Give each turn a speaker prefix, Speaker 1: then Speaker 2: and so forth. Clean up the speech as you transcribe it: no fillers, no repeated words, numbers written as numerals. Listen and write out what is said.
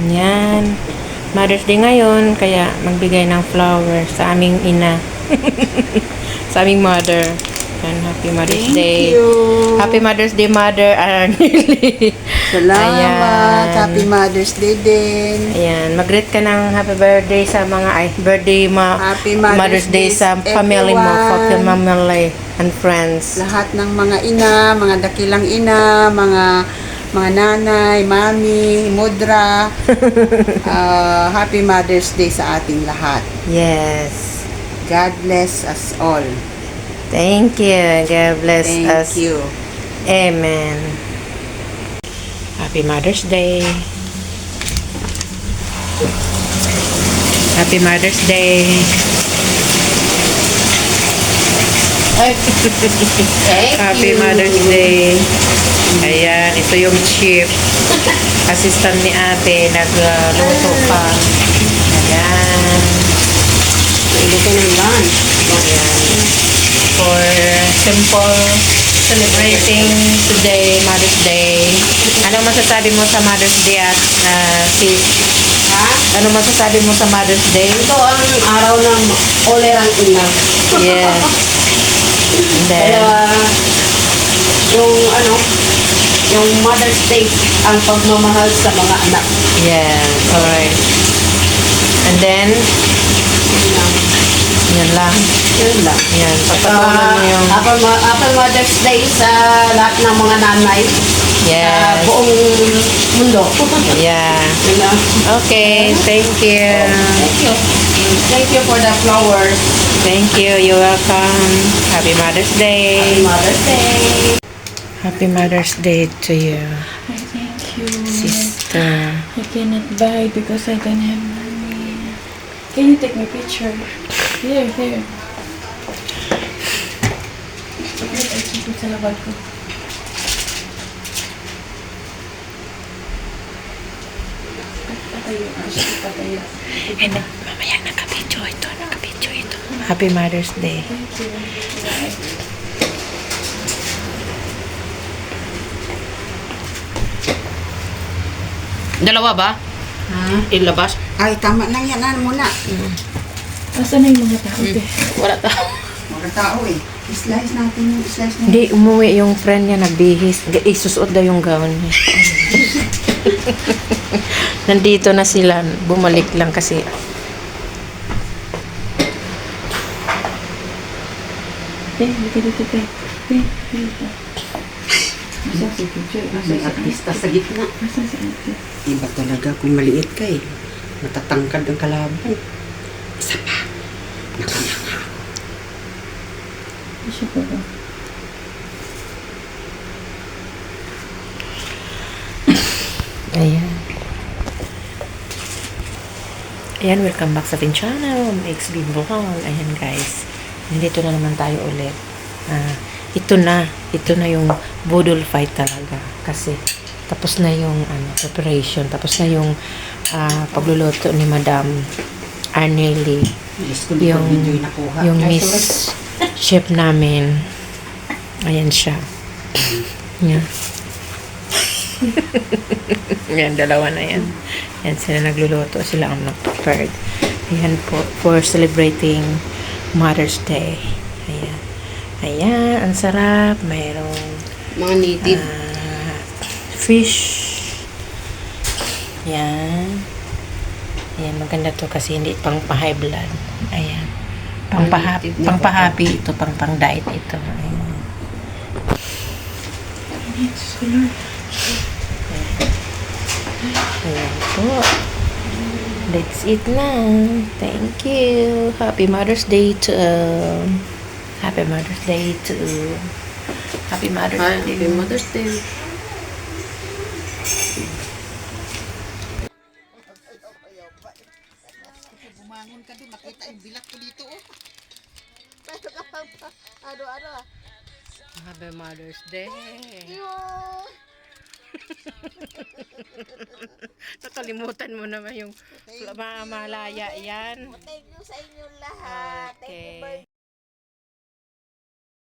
Speaker 1: Yan. Mother's Day ngayon, kaya magbigay ng flower sa aming ina. Sa aming mother. Yan, Happy Mother's Day.
Speaker 2: Thank you.
Speaker 1: Happy Mother's Day, Mother Arnely.
Speaker 2: Salamat.
Speaker 1: Ayan.
Speaker 2: Happy Mother's Day din.
Speaker 1: Ayan, mag-greet ka ng happy birthday sa mga,
Speaker 2: Happy
Speaker 1: Mother's Day sa family mo,
Speaker 2: everyone.
Speaker 1: family and friends.
Speaker 2: Lahat ng mga ina, mga dakilang ina, mga nanay, mami, mudra. Happy Mother's Day sa ating lahat.
Speaker 1: Yes.
Speaker 2: God bless us all.
Speaker 1: Thank you. God bless us.
Speaker 2: Thank you.
Speaker 1: Amen. Happy Mother's Day. Happy Mother's Day. Happy Mother's Day. Ayan, ito yung chef. Assistant ni ate, nagluto pa. Ayan.
Speaker 2: Ito ng lunch.
Speaker 1: Ayan. For simple celebrating today, Mother's Day. Ano masasabi mo sa Mother's Day at sis?
Speaker 2: Ha?
Speaker 1: Ano masasabi mo sa Mother's Day?
Speaker 2: Ito ang araw ng olerang ina.
Speaker 1: Yes. And then,
Speaker 2: Kaya, yung Mother's Day, ang pagmamahal sa mga anak.
Speaker 1: yes, alright. And then, yan lang.
Speaker 2: Yun lang.
Speaker 1: Yan, pagpatuloy mo yung,
Speaker 2: Happy Mother's Day sa lahat ng mga nanay sa
Speaker 1: yes.
Speaker 2: buong mundo.
Speaker 1: Yeah.
Speaker 2: Yun lang.
Speaker 1: Okay, thank you.
Speaker 2: Thank you. Thank you for the flowers.
Speaker 1: Thank you, you're welcome. Happy Mother's Day.
Speaker 2: Happy Mother's Day.
Speaker 1: Happy Mother's Day to you,
Speaker 3: I thank you.
Speaker 1: sister.
Speaker 3: I cannot buy because I don't have money. Can you take my picture? Here. Wait, I keep it sa labag ko. Patayo. Patayo.
Speaker 1: And mamaya nakabidyo ito, Happy Mother's Day.
Speaker 3: Thank you.
Speaker 1: Dalawa ba?
Speaker 2: Ha?
Speaker 1: Ilabas?
Speaker 2: Ay, tama lang yan. Ano muna?
Speaker 3: Asan na yung mga tao?
Speaker 1: Wala tao.
Speaker 2: Mga tao eh. Slice natin yung slice na
Speaker 1: Hindi, umuwi yung friend niya, nagbihis. Isusuot daw yung gown niya. Nandito na sila. Bumalik lang kasi.
Speaker 3: Dito. Asan si picture?
Speaker 2: May artista sa gitna.
Speaker 3: Asan si ate?
Speaker 2: Iba talaga kung maliit ka eh. Matatangkad ang kalaban. Isa pa. Nakanganga.
Speaker 3: Siya pa ba?
Speaker 1: Ayan. Ayan, welcome back sa ating channel, XB Bukal. Ayan guys, nandito na naman tayo ulit. Ito na yung budol fight talaga. Kasi, tapos na yung preparation, tapos na yung pagluluto ni Madam Arnely. Yung Miss Chef namin. Ayan siya. Yan. Yan, dalawa na yan. Yan, sila nagluluto. Sila ang nag-prepared. Ayan po, for celebrating Mother's Day. Ayan. Ayan, ang sarap. Mayroong
Speaker 2: Mga native.
Speaker 1: fish. Yan. Ayan, maganda to kasi hindi pang high blood. Ayan. Pang-happy ito, pang-diet ito. Ayan. Ayan po. Let's eat na. Thank you. Happy Mother's Day to Happy Mother's Day to Happy Mother's Day.
Speaker 2: Happy Mother's Day. Bumangon ka doon, makita yung bilat ko dito oh.
Speaker 1: Happy Mother's Day. Nakalimutan mo naman yung malaya yan.
Speaker 4: Thank you sa inyo lahat. Thank you,
Speaker 1: Okay.